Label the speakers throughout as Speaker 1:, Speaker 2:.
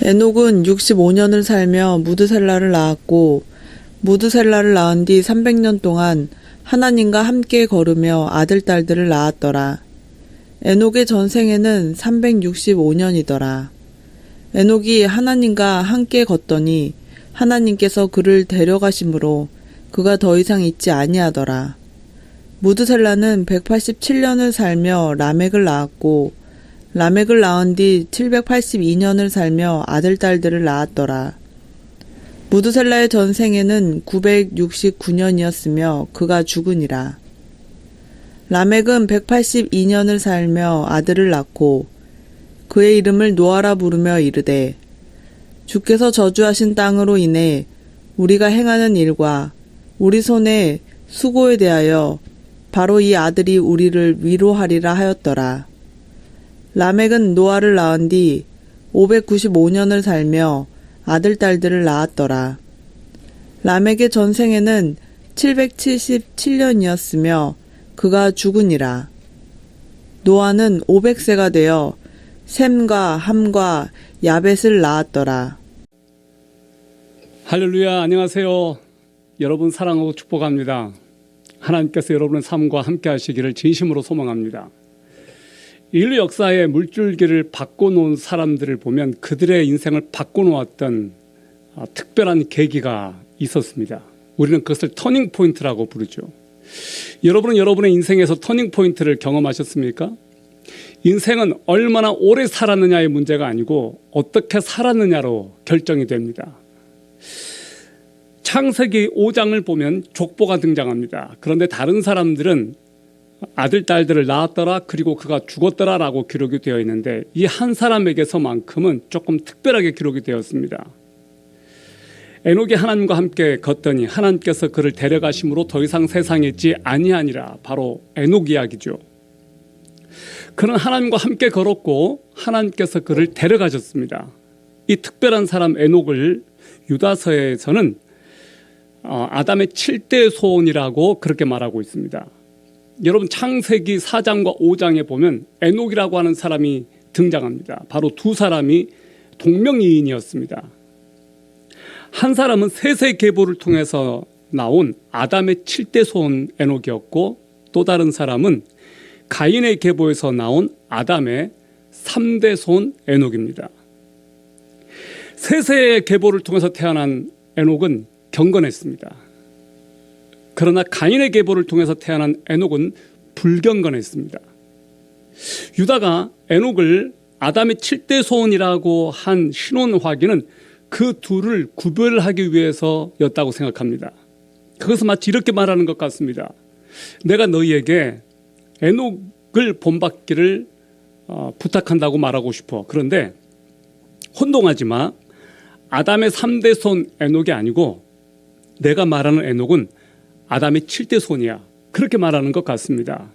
Speaker 1: 에녹은 65년을 살며 무드셀라를 낳았고 무드셀라를 낳은 뒤 300년 동안 하나님과 함께 걸으며 아들, 딸들을 낳았더라. 에녹의 전생에는 365년이더라. 에녹이 하나님과 함께 걷더니 하나님께서 그를 데려가심으로 그가 더 이상 있지 아니하더라. 무드셀라는 187년을 살며 라멕을 낳았고 라멕을 낳은 뒤 782년을 살며 아들, 딸들을 낳았더라. 무드셀라의 전생에는 969년이었으며 그가 죽으니라. 라멕은 182년을 살며 아들을 낳고 그의 이름을 노아라 부르며 이르되 주께서 저주하신 땅으로 인해 우리가 행하는 일과 우리 손의 수고에 대하여 바로 이 아들이 우리를 위로하리라 하였더라. 라멕은 노아를 낳은 뒤 595년을 살며 아들, 딸들을 낳았더라. 라멕의 전생에는 777년이었으며 그가 죽으니라. 노아는 500세가 되어 셈과 함과 야벳을 낳았더라.
Speaker 2: 할렐루야, 안녕하세요. 여러분 사랑하고 축복합니다. 하나님께서 여러분의 삶과 함께 하시기를 진심으로 소망합니다. 인류 역사의 물줄기를 바꿔놓은 사람들을 보면 그들의 인생을 바꿔놓았던 특별한 계기가 있었습니다. 우리는 그것을 터닝 포인트라고 부르죠. 여러분은 여러분의 인생에서 터닝 포인트를 경험하셨습니까? 인생은 얼마나 오래 살았느냐의 문제가 아니고 어떻게 살았느냐로 결정이 됩니다. 창세기 5장을 보면 족보가 등장합니다. 그런데 다른 사람들은 아들, 딸들을 낳았더라, 그리고 그가 죽었더라 라고 기록이 되어 있는데 이 한 사람에게서만큼은 조금 특별하게 기록이 되었습니다. 에녹이 하나님과 함께 걷더니 하나님께서 그를 데려가심으로 더 이상 세상에 있지 아니하니라. 바로 에녹 이야기죠. 그는 하나님과 함께 걸었고 하나님께서 그를 데려가셨습니다. 이 특별한 사람 에녹을 유다서에서는 아담의 7대 소원이라고 그렇게 말하고 있습니다. 여러분 창세기 4장과 5장에 보면 에녹이라고 하는 사람이 등장합니다. 바로 두 사람이 동명이인이었습니다. 한 사람은 셋의 계보를 통해서 나온 아담의 7대 소원 에녹이었고 또 다른 사람은 가인의 계보에서 나온 아담의 3대 소원 에녹입니다. 셋의 계보를 통해서 태어난 에녹은 경건했습니다. 그러나 가인의 계보를 통해서 태어난 에녹은 불경건했습니다. 유다가 에녹을 아담의 7대 소원이라고 한 신원 확인은 그 둘을 구별하기 위해서였다고 생각합니다. 그것은 마치 이렇게 말하는 것 같습니다. 내가 너희에게 에녹을 본받기를 부탁한다고 말하고 싶어. 그런데 혼동하지 마. 아담의 3대 손 에녹이 아니고 내가 말하는 에녹은 아담의 7대 손이야. 그렇게 말하는 것 같습니다.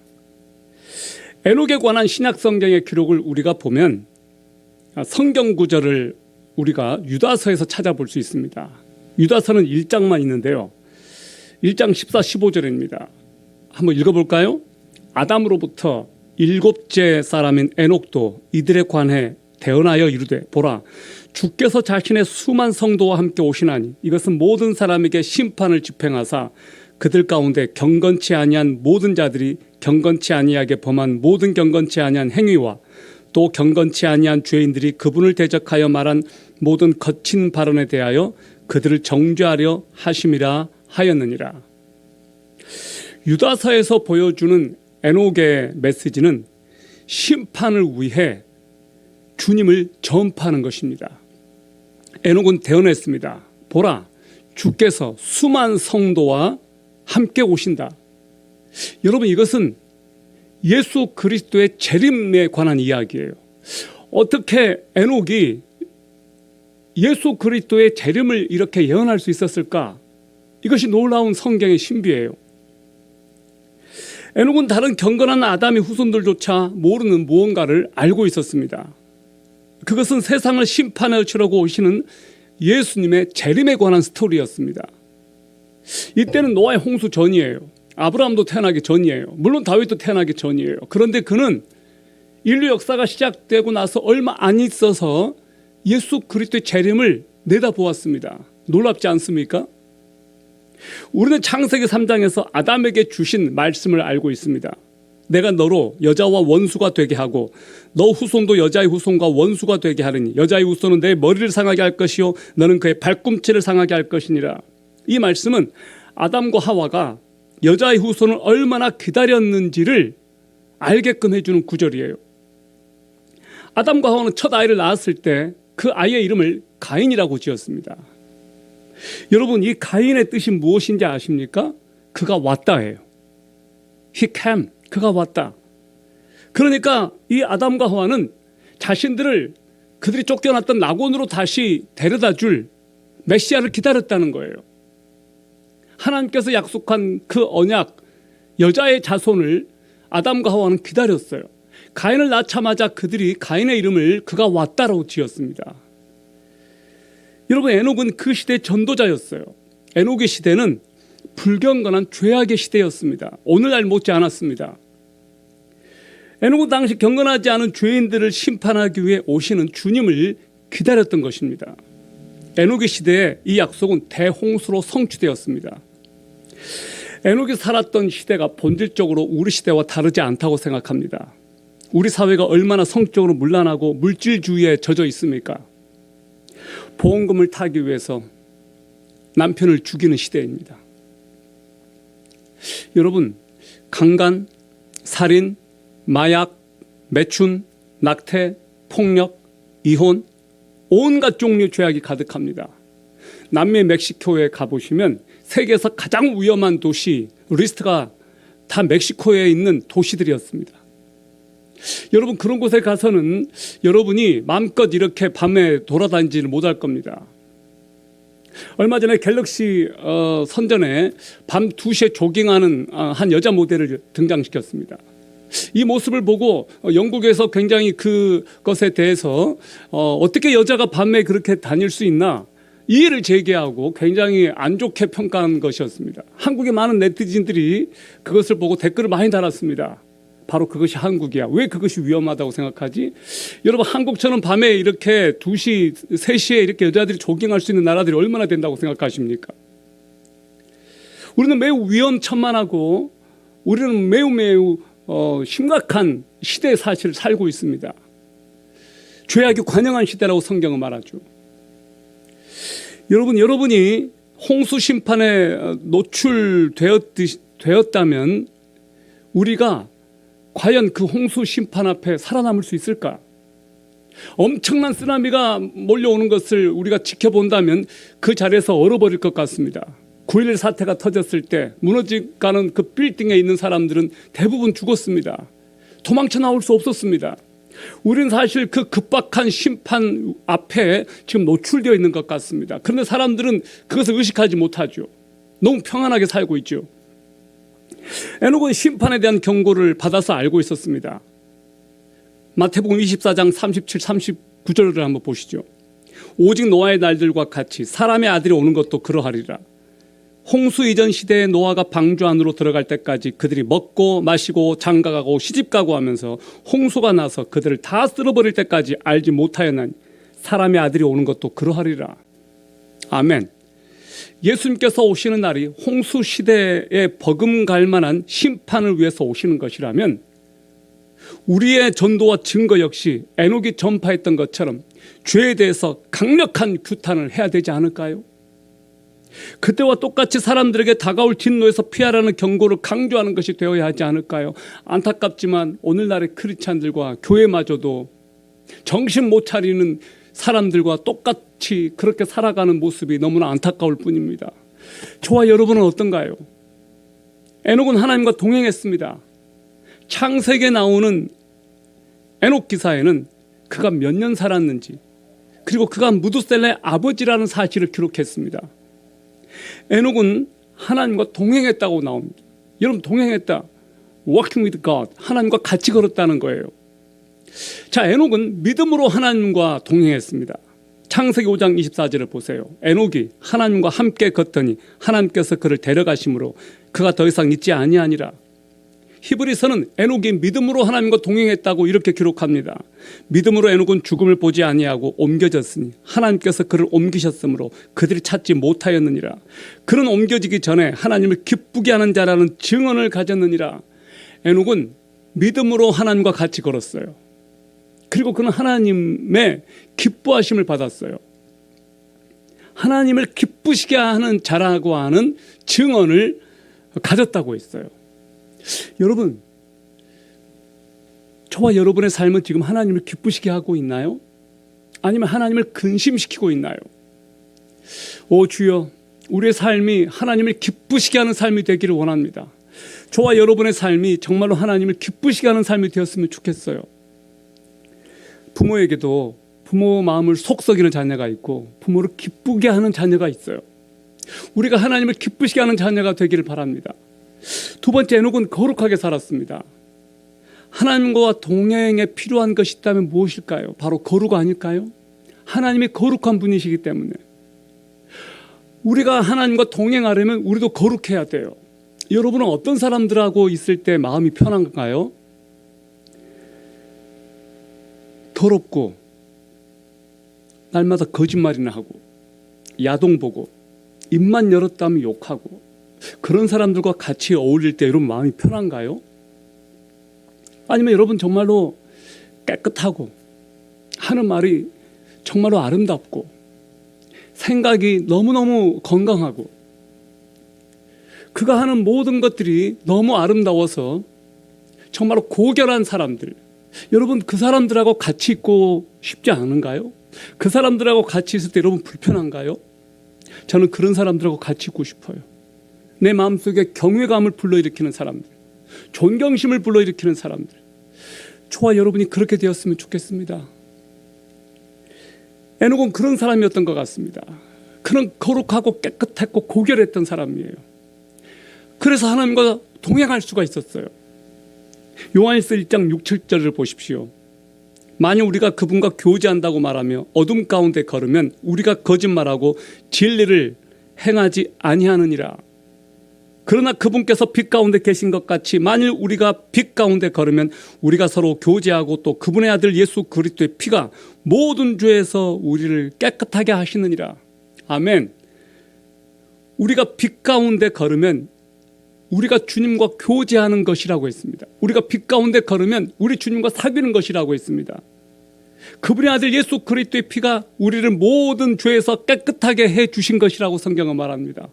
Speaker 2: 에녹에 관한 신약 성경의 기록을 우리가 보면 성경 구절을 우리가 유다서에서 찾아볼 수 있습니다. 유다서는 1장만 있는데요. 1장 14, 15절입니다. 한번 읽어볼까요? 아담으로부터 7째 사람인 에녹도 이들에 관해 대언하여 이르되 보라 주께서 자신의 수만 성도와 함께 오시나니 이것은 모든 사람에게 심판을 집행하사 그들 가운데 경건치 아니한 모든 자들이 경건치 아니하게 범한 모든 경건치 아니한 행위와 또 경건치 아니한 죄인들이 그분을 대적하여 말한 모든 거친 발언에 대하여 그들을 정죄하려 하심이라 하였느니라. 유다서에서 보여주는 에녹의 메시지는 심판을 위해 주님을 전파하는 것입니다. 에녹은 대언했습니다. 보라, 주께서 수만 성도와 함께 오신다. 여러분, 이것은 예수 그리스도의 재림에 관한 이야기예요. 어떻게 에녹이 예수 그리스도의 재림을 이렇게 예언할 수 있었을까? 이것이 놀라운 성경의 신비예요. 에녹은 다른 경건한 아담의 후손들조차 모르는 무언가를 알고 있었습니다. 그것은 세상을 심판하여 치르고 오시는 예수님의 재림에 관한 스토리였습니다. 이때는 노아의 홍수 전이에요. 아브라함도 태어나기 전이에요. 물론 다윗도 태어나기 전이에요. 그런데 그는 인류 역사가 시작되고 나서 얼마 안 있어서 예수 그리스도의 재림을 내다보았습니다. 놀랍지 않습니까? 우리는 창세기 3장에서 아담에게 주신 말씀을 알고 있습니다. 내가 너로 여자와 원수가 되게 하고 너 후손도 여자의 후손과 원수가 되게 하리니 여자의 후손은 내 머리를 상하게 할 것이요 너는 그의 발꿈치를 상하게 할 것이니라. 이 말씀은 아담과 하와가 여자의 후손을 얼마나 기다렸는지를 알게끔 해주는 구절이에요. 아담과 하와는 첫 아이를 낳았을 때 그 아이의 이름을 가인이라고 지었습니다. 여러분, 이 가인의 뜻이 무엇인지 아십니까? 그가 왔다예요. He came. 그가 왔다. 그러니까 이 아담과 하와는 자신들을 그들이 쫓겨났던 낙원으로 다시 데려다 줄 메시아를 기다렸다는 거예요. 하나님께서 약속한 그 언약, 여자의 자손을 아담과 하와는 기다렸어요. 가인을 낳자마자 그들이 가인의 이름을 그가 왔다라고 지었습니다. 여러분, 에녹은 그 시대의 전도자였어요. 에녹의 시대는 불경건한 죄악의 시대였습니다. 오늘날 못지 않았습니다. 에녹은 당시 경건하지 않은 죄인들을 심판하기 위해 오시는 주님을 기다렸던 것입니다. 에녹의 시대에 이 약속은 대홍수로 성취되었습니다. 에녹이 살았던 시대가 본질적으로 우리 시대와 다르지 않다고 생각합니다. 우리 사회가 얼마나 성적으로 문란하고 물질주의에 젖어 있습니까? 보험금을 타기 위해서 남편을 죽이는 시대입니다. 여러분, 강간, 살인, 마약, 매춘, 낙태, 폭력, 이혼, 온갖 종류의 죄악이 가득합니다. 남미 멕시코에 가보시면 세계에서 가장 위험한 도시 리스트가 다 멕시코에 있는 도시들이었습니다. 여러분, 그런 곳에 가서는 여러분이 마음껏 이렇게 밤에 돌아다니지는 못할 겁니다. 얼마 전에 갤럭시 선전에 밤 2시에 조깅하는 한 여자 모델을 등장시켰습니다. 이 모습을 보고 영국에서 굉장히 그것에 대해서 어떻게 여자가 밤에 그렇게 다닐 수 있나 이해를 제기하고 굉장히 안 좋게 평가한 것이었습니다. 한국의 많은 네티즌들이 그것을 보고 댓글을 많이 달았습니다. 바로 그것이 한국이야. 왜 그것이 위험하다고 생각하지? 여러분, 한국처럼 밤에 이렇게 2시, 3시에 이렇게 여자들이 조깅할 수 있는 나라들이 얼마나 된다고 생각하십니까? 우리는 매우 위험천만하고 우리는 매우 심각한 시대의 사실을 살고 있습니다. 죄악이 관영한 시대라고 성경은 말하죠. 여러분이 홍수 심판에 노출되었다면 우리가 과연 그 홍수 심판 앞에 살아남을 수 있을까? 엄청난 쓰나미가 몰려오는 것을 우리가 지켜본다면 그 자리에서 얼어버릴 것 같습니다. 9.11 사태가 터졌을 때 무너져가는 그 빌딩에 있는 사람들은 대부분 죽었습니다. 도망쳐 나올 수 없었습니다. 우리는 사실 그 급박한 심판 앞에 지금 노출되어 있는 것 같습니다. 그런데 사람들은 그것을 의식하지 못하죠. 너무 평안하게 살고 있죠. 에녹은 심판에 대한 경고를 받아서 알고 있었습니다. 마태복음 24장 37, 39절을 한번 보시죠. 오직 노아의 날들과 같이 사람의 아들이 오는 것도 그러하리라. 홍수 이전 시대에 노아가 방주 안으로 들어갈 때까지 그들이 먹고 마시고 장가가고 시집가고 하면서 홍수가 나서 그들을 다 쓸어버릴 때까지 알지 못하였나니 사람의 아들이 오는 것도 그러하리라. 아멘. 예수님께서 오시는 날이 홍수 시대에 버금갈 만한 심판을 위해서 오시는 것이라면 우리의 전도와 증거 역시 에녹이 전파했던 것처럼 죄에 대해서 강력한 규탄을 해야 되지 않을까요? 그때와 똑같이 사람들에게 다가올 진노에서 피하라는 경고를 강조하는 것이 되어야 하지 않을까요? 안타깝지만 오늘날의 크리스찬들과 교회마저도 정신 못 차리는 사람들과 똑같이 그렇게 살아가는 모습이 너무나 안타까울 뿐입니다. 저와 여러분은 어떤가요? 에녹은 하나님과 동행했습니다. 창세기에 나오는 에녹 기사에는 그가 몇 년 살았는지 그리고 그가 무두셀라의 아버지라는 사실을 기록했습니다. 에녹은 하나님과 동행했다고 나옵니다. 여러분, 동행했다. Walking with God. 하나님과 같이 걸었다는 거예요. 자, 에녹은 믿음으로 하나님과 동행했습니다. 창세기 5장 24절을 보세요. 에녹이 하나님과 함께 걷더니 하나님께서 그를 데려가심으로 그가 더 이상 있지 아니하니라. 히브리서는 에녹이 믿음으로 하나님과 동행했다고 이렇게 기록합니다. 믿음으로 에녹은 죽음을 보지 아니하고 옮겨졌으니 하나님께서 그를 옮기셨으므로 그들이 찾지 못하였느니라. 그는 옮겨지기 전에 하나님을 기쁘게 하는 자라는 증언을 가졌느니라. 에녹은 믿음으로 하나님과 같이 걸었어요. 그리고 그는 하나님의 기뻐하심을 받았어요. 하나님을 기쁘시게 하는 자라고 하는 증언을 가졌다고 했어요. 여러분, 저와 여러분의 삶은 지금 하나님을 기쁘시게 하고 있나요? 아니면 하나님을 근심시키고 있나요? 오 주여, 우리의 삶이 하나님을 기쁘시게 하는 삶이 되기를 원합니다. 저와 여러분의 삶이 정말로 하나님을 기쁘시게 하는 삶이 되었으면 좋겠어요. 부모에게도 부모 마음을 속썩이는 자녀가 있고 부모를 기쁘게 하는 자녀가 있어요. 우리가 하나님을 기쁘시게 하는 자녀가 되기를 바랍니다. 두 번째, 에녹은 거룩하게 살았습니다. 하나님과 동행에 필요한 것이 있다면 무엇일까요? 바로 거룩 아닐까요? 하나님이 거룩한 분이시기 때문에 우리가 하나님과 동행하려면 우리도 거룩해야 돼요. 여러분은 어떤 사람들하고 있을 때 마음이 편한가요? 더럽고 날마다 거짓말이나 하고 야동 보고 입만 열었다면 욕하고 그런 사람들과 같이 어울릴 때 여러분 마음이 편한가요? 아니면 여러분 정말로 깨끗하고 하는 말이 정말로 아름답고 생각이 너무너무 건강하고 그가 하는 모든 것들이 너무 아름다워서 정말로 고결한 사람들, 여러분 그 사람들하고 같이 있고 싶지 않은가요? 그 사람들하고 같이 있을 때 여러분 불편한가요? 저는 그런 사람들하고 같이 있고 싶어요. 내 마음속에 경외감을 불러일으키는 사람들, 존경심을 불러일으키는 사람들, 저와 여러분이 그렇게 되었으면 좋겠습니다. 에녹은 그런 사람이었던 것 같습니다. 그는 거룩하고 깨끗했고 고결했던 사람이에요. 그래서 하나님과 동행할 수가 있었어요. 요한일서 1장 6, 7절을 보십시오. 만약 우리가 그분과 교제한다고 말하며 어둠 가운데 걸으면 우리가 거짓말하고 진리를 행하지 아니하느니라. 그러나 그분께서 빛 가운데 계신 것 같이 만일 우리가 빛 가운데 걸으면 우리가 서로 교제하고 또 그분의 아들 예수 그리스도의 피가 모든 죄에서 우리를 깨끗하게 하시느니라. 아멘. 우리가 빛 가운데 걸으면 우리가 주님과 교제하는 것이라고 했습니다. 우리가 빛 가운데 걸으면 우리 주님과 사귀는 것이라고 했습니다. 그분의 아들 예수 그리스도의 피가 우리를 모든 죄에서 깨끗하게 해 주신 것이라고 성경은 말합니다.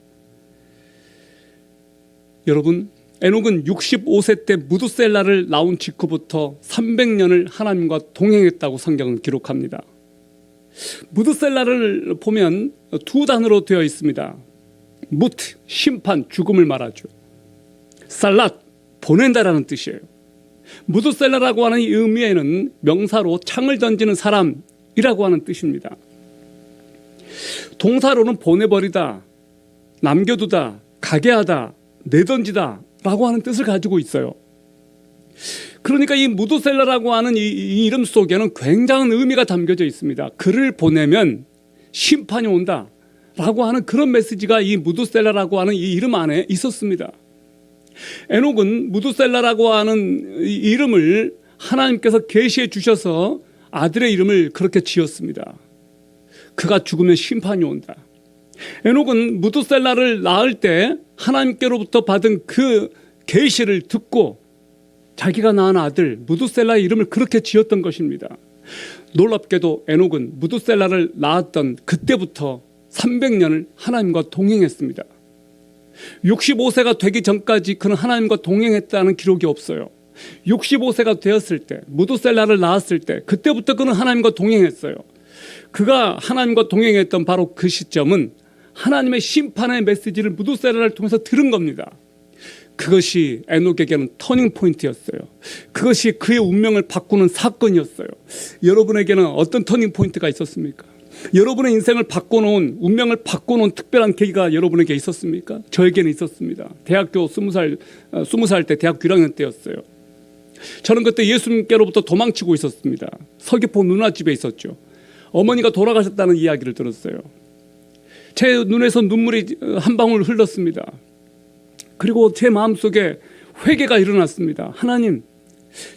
Speaker 2: 여러분, 에녹은 65세 때 무두셀라를 낳은 직후부터 300년을 하나님과 동행했다고 성경은 기록합니다. 무두셀라를 보면 두 단어로 되어 있습니다. 무트, 심판, 죽음을 말하죠. 살랏, 보낸다라는 뜻이에요. 무두셀라라고 하는 이 의미에는 명사로 창을 던지는 사람이라고 하는 뜻입니다. 동사로는 보내버리다, 남겨두다, 가게 하다, 내던지다 라고 하는 뜻을 가지고 있어요. 그러니까 이 무두셀라라고 하는 이 이름 속에는 굉장한 의미가 담겨져 있습니다. 그를 보내면 심판이 온다 라고 하는 그런 메시지가 이 무두셀라라고 하는 이 이름 안에 있었습니다. 에녹은 무두셀라라고 하는 이 이름을 하나님께서 계시해 주셔서 아들의 이름을 그렇게 지었습니다. 그가 죽으면 심판이 온다. 에녹은 무두셀라를 낳을 때 하나님께로부터 받은 그 계시를 듣고 자기가 낳은 아들 무두셀라의 이름을 그렇게 지었던 것입니다. 놀랍게도 에녹은 무두셀라를 낳았던 그때부터 300년을 하나님과 동행했습니다. 65세가 되기 전까지 그는 하나님과 동행했다는 기록이 없어요. 65세가 되었을 때 무두셀라를 낳았을 때 그때부터 그는 하나님과 동행했어요. 그가 하나님과 동행했던 바로 그 시점은 하나님의 심판의 메시지를 무두셀라를 통해서 들은 겁니다. 그것이 에녹에게는 터닝 포인트였어요. 그것이 그의 운명을 바꾸는 사건이었어요. 여러분에게는 어떤 터닝 포인트가 있었습니까? 여러분의 인생을 바꿔놓은, 운명을 바꿔놓은 특별한 계기가 여러분에게 있었습니까? 저에게는 있었습니다. 대학교 20살 때 대학교 1학년 때였어요. 저는 그때 예수님께로부터 도망치고 있었습니다. 서귀포 누나 집에 있었죠. 어머니가 돌아가셨다는 이야기를 들었어요. 제 눈에서 눈물이 한 방울 흘렀습니다. 그리고 제 마음속에 회개가 일어났습니다. 하나님,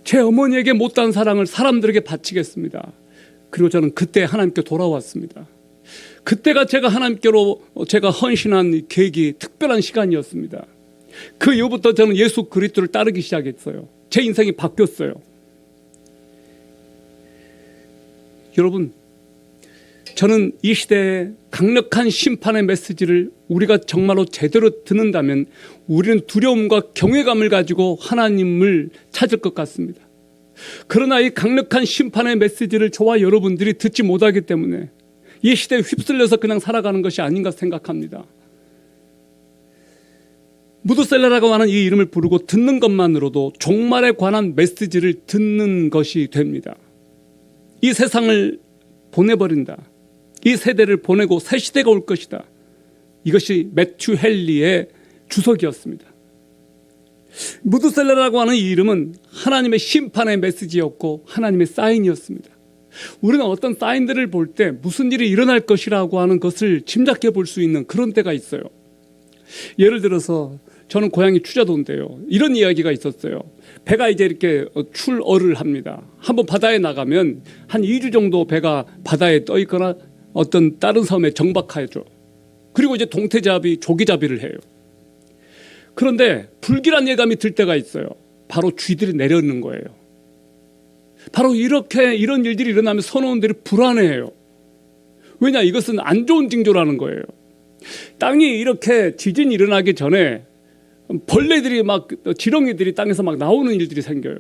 Speaker 2: 제 어머니에게 못한 사랑을 사람들에게 바치겠습니다. 그리고 저는 그때 하나님께 돌아왔습니다. 그때가 제가 하나님께로 제가 헌신한 계기, 특별한 시간이었습니다. 그 이후부터 저는 예수 그리스도를 따르기 시작했어요. 제 인생이 바뀌었어요. 여러분, 저는 이 시대에 강력한 심판의 메시지를 우리가 정말로 제대로 듣는다면 우리는 두려움과 경외감을 가지고 하나님을 찾을 것 같습니다. 그러나 이 강력한 심판의 메시지를 저와 여러분들이 듣지 못하기 때문에 이 시대에 휩쓸려서 그냥 살아가는 것이 아닌가 생각합니다. 무드셀라라고 하는 이 이름을 부르고 듣는 것만으로도 종말에 관한 메시지를 듣는 것이 됩니다. 이 세상을 보내버린다. 이 세대를 보내고 새 시대가 올 것이다. 이것이 매튜 헨리의 주석이었습니다. 무드셀라라고 하는 이 이름은 하나님의 심판의 메시지였고 하나님의 사인이었습니다. 우리는 어떤 사인들을 볼 때 무슨 일이 일어날 것이라고 하는 것을 짐작해 볼 수 있는 그런 때가 있어요. 예를 들어서 저는 고향이 추자도인데요. 이런 이야기가 있었어요. 배가 이제 이렇게 출어를 합니다. 한번 바다에 나가면 한 2주 정도 배가 바다에 떠 있거나 어떤 다른 섬에 정박하죠. 그리고 이제 동태잡이, 조기잡이를 해요. 그런데 불길한 예감이 들 때가 있어요. 바로 쥐들이 내려오는 거예요. 바로 이런 일들이 일어나면 선원들이 불안해해요. 왜냐, 이것은 안 좋은 징조라는 거예요. 땅이 이렇게 지진이 일어나기 전에 벌레들이 막, 지렁이들이 땅에서 막 나오는 일들이 생겨요.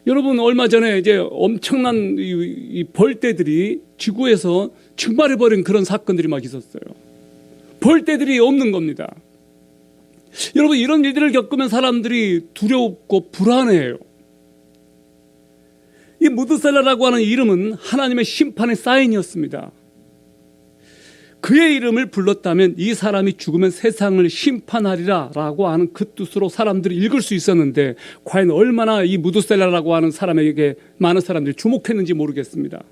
Speaker 2: 여러분, 얼마 전에 이제 엄청난 이 벌떼들이 지구에서 증발해버린 그런 사건들이 막 있었어요. 벌떼들이 없는 겁니다. 여러분, 이런 일들을 겪으면 사람들이 두렵고 불안해해요. 이 무드셀라라고 하는 이름은 하나님의 심판의 사인이었습니다. 그의 이름을 불렀다면 이 사람이 죽으면 세상을 심판하리라 라고 하는 그 뜻으로 사람들이 읽을 수 있었는데 과연 얼마나 이 무드셀라라고 하는 사람에게 많은 사람들이 주목했는지 모르겠습니다.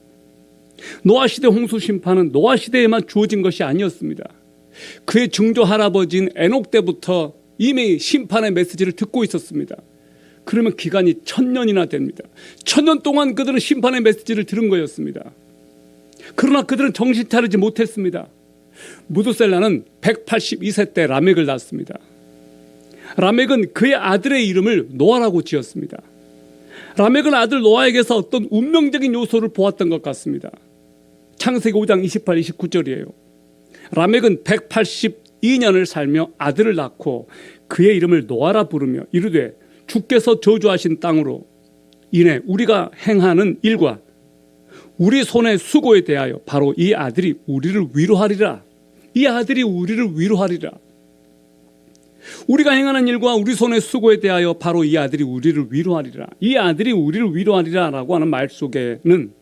Speaker 2: 노아 시대 홍수 심판은 노아 시대에만 주어진 것이 아니었습니다. 그의 증조 할아버지인 에녹 때부터 이미 심판의 메시지를 듣고 있었습니다. 그러면 기간이 1000년이나 됩니다. 1000년 동안 그들은 심판의 메시지를 들은 거였습니다. 그러나 그들은 정신 차리지 못했습니다. 무드셀라는 182세 때 라멕을 낳았습니다. 라멕은 그의 아들의 이름을 노아라고 지었습니다. 라멕은 아들 노아에게서 어떤 운명적인 요소를 보았던 것 같습니다. 창세기 5장 28, 29절이에요. 라멕은 182년을 살며 아들을 낳고 그의 이름을 노아라 부르며 이르되 주께서 저주하신 땅으로 인해 우리가 행하는 일과 우리 손의 수고에 대하여 바로 이 아들이 우리를 위로하리라. 이 아들이 우리를 위로하리라. 우리가 행하는 일과 우리 손의 수고에 대하여 바로 이 아들이 우리를 위로하리라. 이 아들이 우리를 위로하리라 라고 하는 말 속에는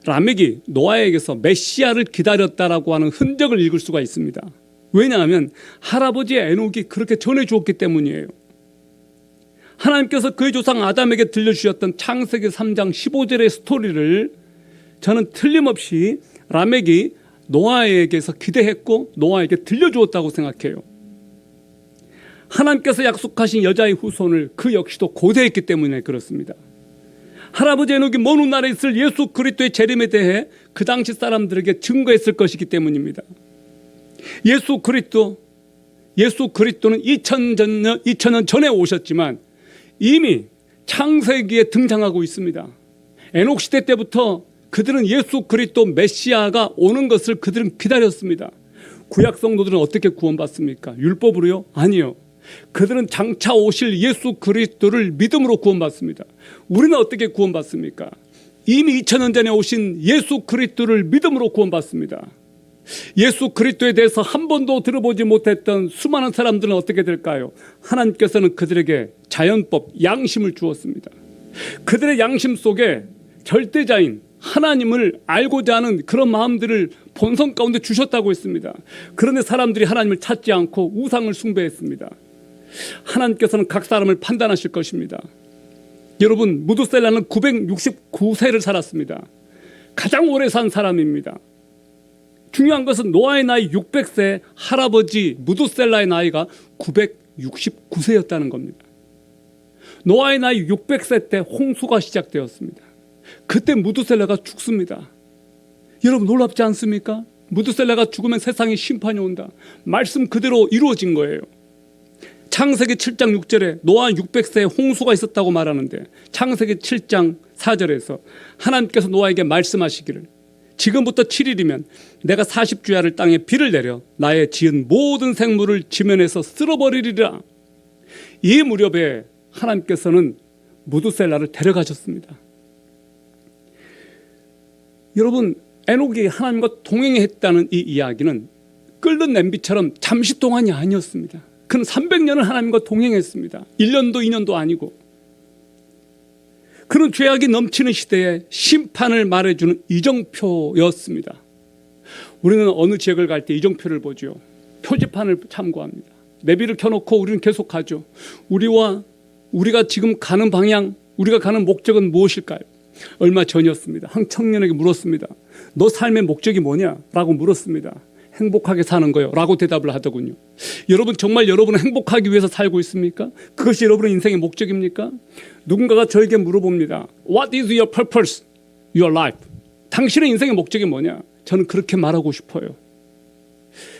Speaker 2: 라멕이 노아에게서 메시아를 기다렸다라고 하는 흔적을 읽을 수가 있습니다. 왜냐하면 할아버지 에녹이 그렇게 전해주었기 때문이에요. 하나님께서 그의 조상 아담에게 들려주셨던 창세기 3장 15절의 스토리를 저는 틀림없이 라멕이 노아에게서 기대했고 노아에게 들려주었다고 생각해요. 하나님께서 약속하신 여자의 후손을 그 역시도 고대했기 때문에 그렇습니다. 할아버지 에녹이 먼 훗날에 있을 예수 그리스도의 재림에 대해 그 당시 사람들에게 증거했을 것이기 때문입니다. 예수 그리스도는 2000년 전에 오셨지만 이미 창세기에 등장하고 있습니다. 에녹 시대 때부터 그들은 예수 그리스도 메시아가 오는 것을 그들은 기다렸습니다. 구약 성도들은 어떻게 구원받습니까? 율법으로요? 아니요. 그들은 장차 오실 예수 그리스도를 믿음으로 구원받습니다. 우리는 어떻게 구원받습니까? 이미 2000년 전에 오신 예수 그리스도를 믿음으로 구원받습니다. 예수 그리스도에 대해서 한 번도 들어보지 못했던 수많은 사람들은 어떻게 될까요? 하나님께서는 그들에게 자연법, 양심을 주었습니다. 그들의 양심 속에 절대자인 하나님을 알고자 하는 그런 마음들을 본성 가운데 주셨다고 했습니다. 그런데 사람들이 하나님을 찾지 않고 우상을 숭배했습니다. 하나님께서는 각 사람을 판단하실 것입니다. 여러분, 무드셀라는 969세를 살았습니다. 가장 오래 산 사람입니다. 중요한 것은 노아의 나이 600세, 할아버지 무두셀라의 나이가 969세였다는 겁니다. 노아의 나이 600세 때 홍수가 시작되었습니다. 그때 무두셀라가 죽습니다. 여러분 놀랍지 않습니까? 무두셀라가 죽으면 세상에 심판이 온다. 말씀 그대로 이루어진 거예요. 창세기 7장 6절에 노아 600세에 홍수가 있었다고 말하는데 창세기 7장 4절에서 하나님께서 노아에게 말씀하시기를 지금부터 7일이면 내가 40주야를 땅에 비를 내려 나의 지은 모든 생물을 지면에서 쓸어버리리라. 이 무렵에 하나님께서는 무두셀라를 데려가셨습니다. 여러분 에녹이 하나님과 동행했다는 이 이야기는 끓는 냄비처럼 잠시 동안이 아니었습니다. 그는 300년을 하나님과 동행했습니다. 1년도 2년도 아니고. 그는 죄악이 넘치는 시대에 심판을 말해주는 이정표였습니다. 우리는 어느 지역을 갈 때 이정표를 보죠. 표지판을 참고합니다. 내비를 켜놓고 우리는 계속 가죠. 우리가 지금 가는 방향, 우리가 가는 목적은 무엇일까요? 얼마 전이었습니다. 한 청년에게 물었습니다. 너 삶의 목적이 뭐냐? 라고 물었습니다. 행복하게 사는 거요 라고 대답을 하더군요. 여러분 정말 여러분은 행복하기 위해서 살고 있습니까? 그것이 여러분의 인생의 목적입니까? 누군가가 저에게 물어봅니다. What is your purpose? Your life? 당신의 인생의 목적이 뭐냐? 저는 그렇게 말하고 싶어요.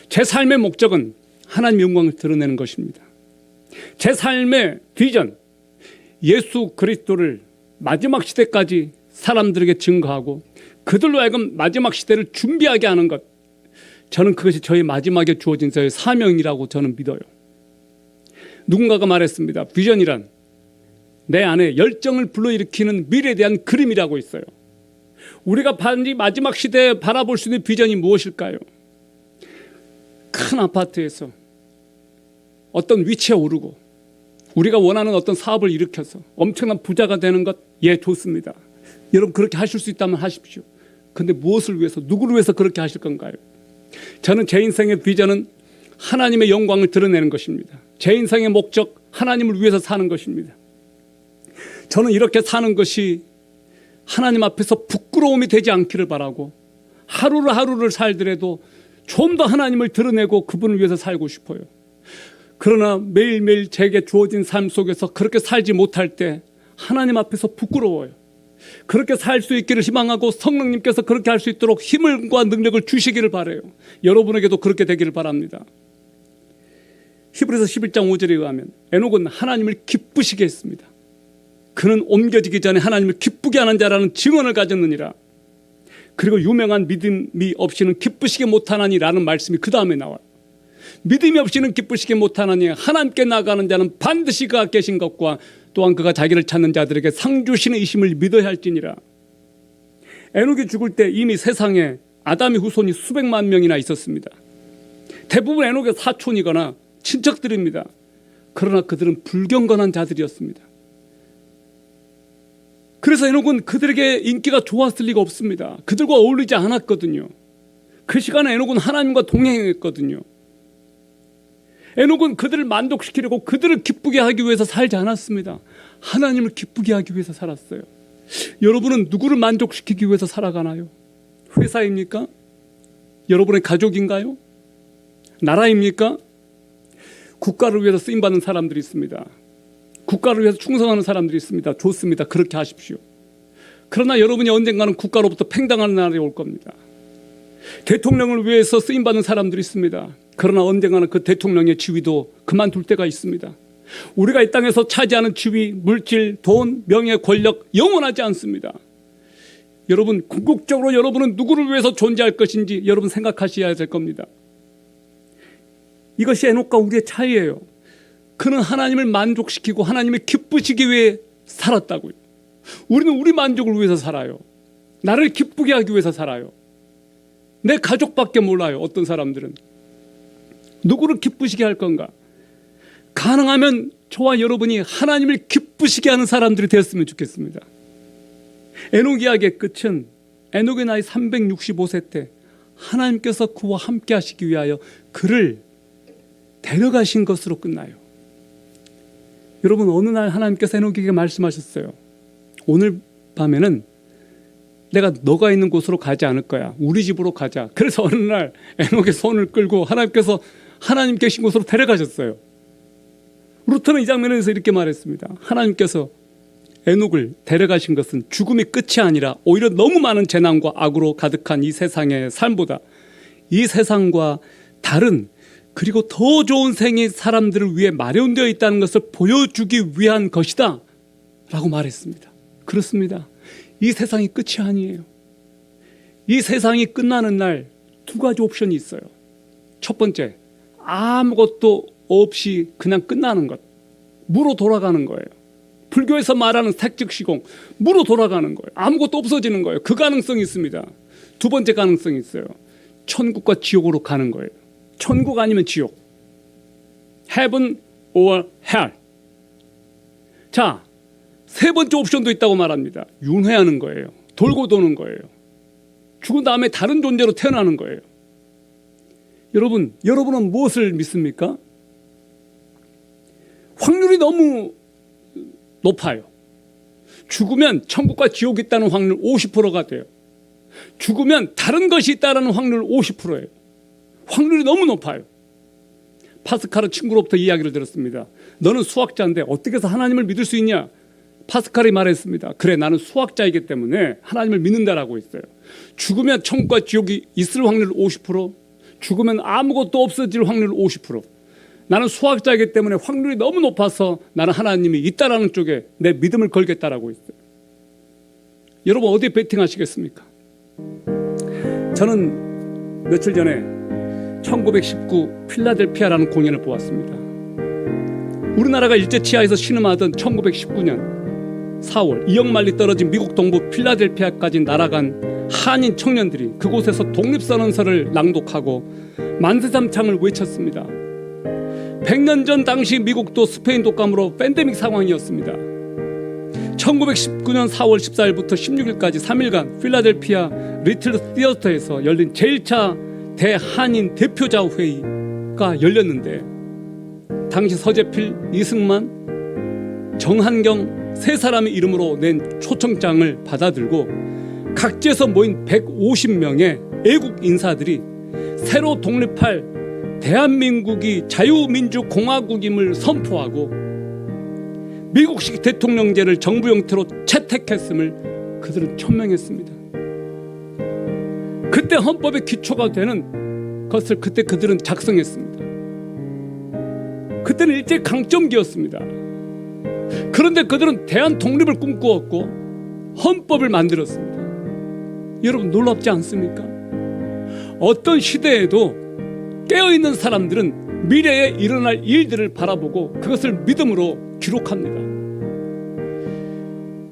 Speaker 2: 제 삶의 목적은 하나님의 영광을 드러내는 것입니다. 제 삶의 비전, 예수 그리스도를 마지막 시대까지 사람들에게 증거하고 그들로 하여금 마지막 시대를 준비하게 하는 것, 저는 그것이 저의 마지막에 주어진 저의 사명이라고 저는 믿어요. 누군가가 말했습니다. 비전이란 내 안에 열정을 불러일으키는 미래에 대한 그림이라고 있어요. 우리가 마지막 시대에 바라볼 수 있는 비전이 무엇일까요? 큰 아파트에서 어떤 위치에 오르고 우리가 원하는 어떤 사업을 일으켜서 엄청난 부자가 되는 것, 예, 좋습니다. 여러분 그렇게 하실 수 있다면 하십시오. 그런데 무엇을 위해서, 누구를 위해서 그렇게 하실 건가요? 저는 제 인생의 비전은 하나님의 영광을 드러내는 것입니다. 제 인생의 목적, 하나님을 위해서 사는 것입니다. 저는 이렇게 사는 것이 하나님 앞에서 부끄러움이 되지 않기를 바라고 하루를 살더라도 좀 더 하나님을 드러내고 그분을 위해서 살고 싶어요. 그러나 매일매일 제게 주어진 삶 속에서 그렇게 살지 못할 때 하나님 앞에서 부끄러워요. 그렇게 살 수 있기를 희망하고 성령님께서 그렇게 할 수 있도록 힘과 능력을 주시기를 바라요. 여러분에게도 그렇게 되기를 바랍니다. 히브리서 11장 5절에 의하면 에녹은 하나님을 기쁘시게 했습니다. 그는 옮겨지기 전에 하나님을 기쁘게 하는 자라는 증언을 가졌느니라. 그리고 유명한 믿음이 없이는 기쁘시게 못하나니라는 말씀이 그 다음에 나와요. 믿음이 없이는 기쁘시게 못하나니 하나님께 나가는 자는 반드시 그가 계신 것과 또한 그가 자기를 찾는 자들에게 상 주시는 이심을 믿어야 할지니라. 에녹이 죽을 때 이미 세상에 아담의 후손이 수백만 명이나 있었습니다. 대부분 에녹의 사촌이거나 친척들입니다. 그러나 그들은 불경건한 자들이었습니다. 그래서 에녹은 그들에게 인기가 좋았을 리가 없습니다. 그들과 어울리지 않았거든요. 그 시간에 에녹은 하나님과 동행했거든요. 에녹은 그들을 만족시키려고 그들을 기쁘게 하기 위해서 살지 않았습니다. 하나님을 기쁘게 하기 위해서 살았어요. 여러분은 누구를 만족시키기 위해서 살아가나요? 회사입니까? 여러분의 가족인가요? 나라입니까? 국가를 위해서 쓰임받는 사람들이 있습니다. 국가를 위해서 충성하는 사람들이 있습니다. 좋습니다. 그렇게 하십시오. 그러나 여러분이 언젠가는 국가로부터 팽당하는 날이 올 겁니다. 대통령을 위해서 쓰임받는 사람들이 있습니다. 그러나 언젠가는 그 대통령의 지위도 그만둘 때가 있습니다. 우리가 이 땅에서 차지하는 지위, 물질, 돈, 명예, 권력 영원하지 않습니다. 여러분 궁극적으로 여러분은 누구를 위해서 존재할 것인지 여러분 생각하셔야 될 겁니다. 이것이 에녹과 우리의 차이예요. 그는 하나님을 만족시키고 하나님을 기쁘시기 위해 살았다고요. 우리는 우리 만족을 위해서 살아요. 나를 기쁘게 하기 위해서 살아요. 내 가족밖에 몰라요. 어떤 사람들은 누구를 기쁘시게 할 건가? 가능하면 저와 여러분이 하나님을 기쁘시게 하는 사람들이 되었으면 좋겠습니다. 에녹 이야기의 끝은 에녹의 나이 365세 때 하나님께서 그와 함께 하시기 위하여 그를 데려가신 것으로 끝나요. 여러분 어느 날 하나님께서 에녹에게 말씀하셨어요. 오늘 밤에는 내가 너가 있는 곳으로 가지 않을 거야. 우리 집으로 가자. 그래서 어느 날 에녹의 손을 끌고 하나님께서 하나님 계신 곳으로 데려가셨어요. 루터는 이 장면에서 이렇게 말했습니다. 하나님께서 에녹을 데려가신 것은 죽음이 끝이 아니라 오히려 너무 많은 재난과 악으로 가득한 이 세상의 삶보다 이 세상과 다른 그리고 더 좋은 생이 사람들을 위해 마련되어 있다는 것을 보여주기 위한 것이다 라고 말했습니다. 그렇습니다. 이 세상이 끝이 아니에요. 이 세상이 끝나는 날 두 가지 옵션이 있어요. 첫 번째, 아무것도 없이 그냥 끝나는 것, 무로 돌아가는 거예요. 불교에서 말하는 색즉시공, 무로 돌아가는 거예요. 아무것도 없어지는 거예요. 그 가능성이 있습니다. 두 번째 가능성이 있어요. 천국과 지옥으로 가는 거예요. 천국 아니면 지옥. Heaven or hell. 자, 세 번째 옵션도 있다고 말합니다. 윤회하는 거예요. 돌고 도는 거예요. 죽은 다음에 다른 존재로 태어나는 거예요. 여러분은 무엇을 믿습니까? 확률이 너무 높아요. 죽으면 천국과 지옥이 있다는 확률 50%가 돼요. 죽으면 다른 것이 있다는 확률 50%예요. 확률이 너무 높아요. 파스칼은 친구로부터 이야기를 들었습니다. 너는 수학자인데 어떻게 해서 하나님을 믿을 수 있냐? 파스칼이 말했습니다. 그래, 나는 수학자이기 때문에 하나님을 믿는다라고 했어요. 죽으면 천국과 지옥이 있을 확률 50%, 죽으면 아무것도 없어질 확률 50%. 나는 수학자이기 때문에 확률이 너무 높아서 나는 하나님이 있다라는 쪽에 내 믿음을 걸겠다라고 했어요. 여러분 어디에 베팅하시겠습니까? 저는 며칠 전에 1919 필라델피아라는 공연을 보았습니다. 우리나라가 일제치하에서 신음하던 1919년 4월 2억 마일리 떨어진 미국 동부 필라델피아까지 날아간 한인 청년들이 그곳에서 독립선언서를 낭독하고 만세삼창을 외쳤습니다. 100년 전 당시 미국도 스페인 독감으로 팬데믹 상황이었습니다. 1919년 4월 14일부터 16일까지 3일간 필라델피아 리틀 시어터에서 열린 제1차 대한인 대표자 회의가 열렸는데 당시 서재필, 이승만, 정한경 세 사람의 이름으로 낸 초청장을 받아들고 각지에서 모인 150명의 애국 인사들이 새로 독립할 대한민국이 자유민주공화국임을 선포하고 미국식 대통령제를 정부 형태로 채택했음을 그들은 천명했습니다. 그때 헌법의 기초가 되는 것을 그때 그들은 작성했습니다. 그때는 일제 강점기였습니다. 그런데 그들은 대한 독립을 꿈꾸었고 헌법을 만들었습니다. 여러분 놀랍지 않습니까? 어떤 시대에도 깨어있는 사람들은 미래에 일어날 일들을 바라보고 그것을 믿음으로 기록합니다.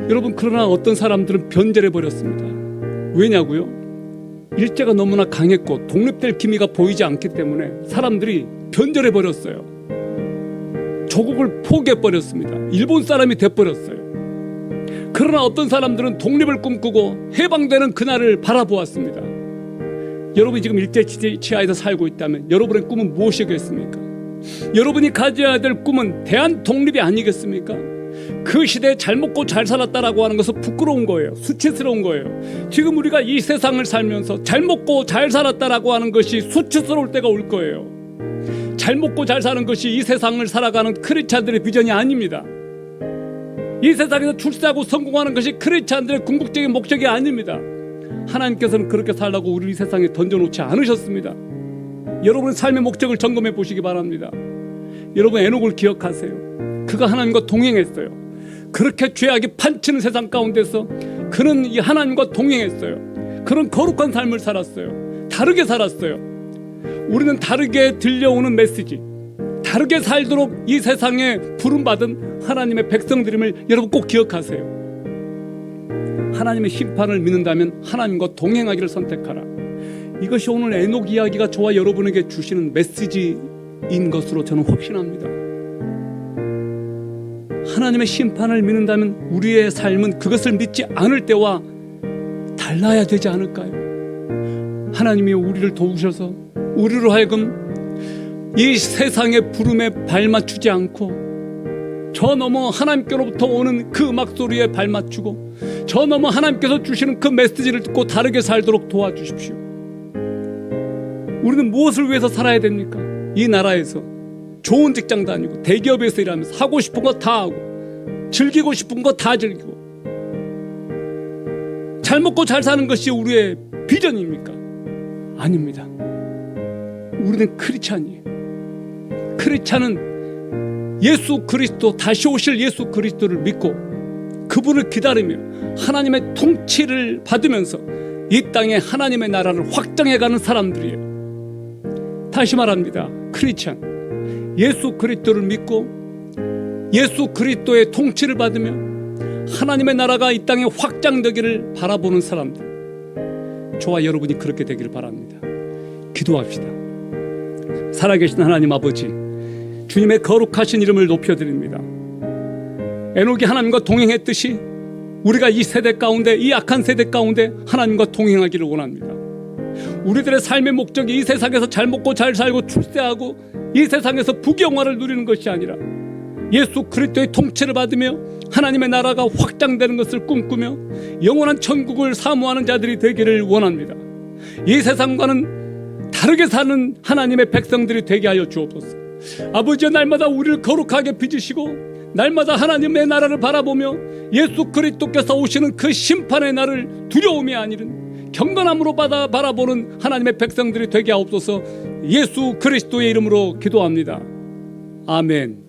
Speaker 2: 여러분 그러나 어떤 사람들은 변절해버렸습니다. 왜냐고요? 일제가 너무나 강했고 독립될 기미가 보이지 않기 때문에 사람들이 변절해버렸어요. 조국을 포기해버렸습니다. 일본 사람이 돼버렸어요. 그러나 어떤 사람들은 독립을 꿈꾸고 해방되는 그날을 바라보았습니다. 여러분이 지금 일제치하에서 살고 있다면 여러분의 꿈은 무엇이겠습니까? 여러분이 가져야 될 꿈은 대한 독립이 아니겠습니까? 그 시대에 잘 먹고 잘 살았다라고 하는 것은 부끄러운 거예요. 수치스러운 거예요. 지금 우리가 이 세상을 살면서 잘 먹고 잘 살았다라고 하는 것이 수치스러울 때가 올 거예요. 잘 먹고 잘 사는 것이 이 세상을 살아가는 크리스찬들의 비전이 아닙니다. 이 세상에서 출세하고 성공하는 것이 크리스찬들의 궁극적인 목적이 아닙니다. 하나님께서는 그렇게 살라고 우리를 이 세상에 던져놓지 않으셨습니다. 여러분의 삶의 목적을 점검해 보시기 바랍니다. 여러분 에녹을 기억하세요. 그가 하나님과 동행했어요. 그렇게 죄악이 판치는 세상 가운데서 그는 이 하나님과 동행했어요. 그런 거룩한 삶을 살았어요. 다르게 살았어요. 우리는 다르게 들려오는 메시지, 다르게 살도록 이 세상에 부름받은 하나님의 백성들임을 여러분 꼭 기억하세요. 하나님의 심판을 믿는다면 하나님과 동행하기를 선택하라. 이것이 오늘 에녹 이야기가 저와 여러분에게 주시는 메시지인 것으로 저는 확신합니다. 하나님의 심판을 믿는다면 우리의 삶은 그것을 믿지 않을 때와 달라야 되지 않을까요? 하나님이 우리를 도우셔서 우리로 하여금 이 세상의 부름에 발맞추지 않고 저 너머 하나님께로부터 오는 그 음악 소리에 발맞추고 저 너머 하나님께서 주시는 그 메시지를 듣고 다르게 살도록 도와주십시오. 우리는 무엇을 위해서 살아야 됩니까? 이 나라에서 좋은 직장 다니고 대기업에서 일하면서 하고 싶은 거 다 하고 즐기고 싶은 거 다 즐기고 잘 먹고 잘 사는 것이 우리의 비전입니까? 아닙니다. 우리는 크리스찬이에요. 크리스찬은 예수 그리스도, 다시 오실 예수 그리스도를 믿고 그분을 기다리며 하나님의 통치를 받으면서 이 땅에 하나님의 나라를 확장해가는 사람들이에요. 다시 말합니다. 크리스찬, 예수 그리스도를 믿고 예수 그리스도의 통치를 받으며 하나님의 나라가 이 땅에 확장되기를 바라보는 사람들, 저와 여러분이 그렇게 되기를 바랍니다. 기도합시다. 살아계신 하나님 아버지, 주님의 거룩하신 이름을 높여드립니다. 에녹이 하나님과 동행했듯이 우리가 이 세대 가운데, 이 악한 세대 가운데 하나님과 동행하기를 원합니다. 우리들의 삶의 목적이 이 세상에서 잘 먹고 잘 살고 출세하고 이 세상에서 부귀영화를 누리는 것이 아니라 예수 그리스도의 통치를 받으며 하나님의 나라가 확장되는 것을 꿈꾸며 영원한 천국을 사모하는 자들이 되기를 원합니다. 이 세상과는 다르게 사는 하나님의 백성들이 되게 하여 주옵소서. 아버지여, 날마다 우리를 거룩하게 빚으시고 날마다 하나님의 나라를 바라보며 예수 그리스도께서 오시는 그 심판의 날을 두려움이 아니른 경건함으로 바라보는 하나님의 백성들이 되게 하옵소서. 예수 그리스도의 이름으로 기도합니다. 아멘.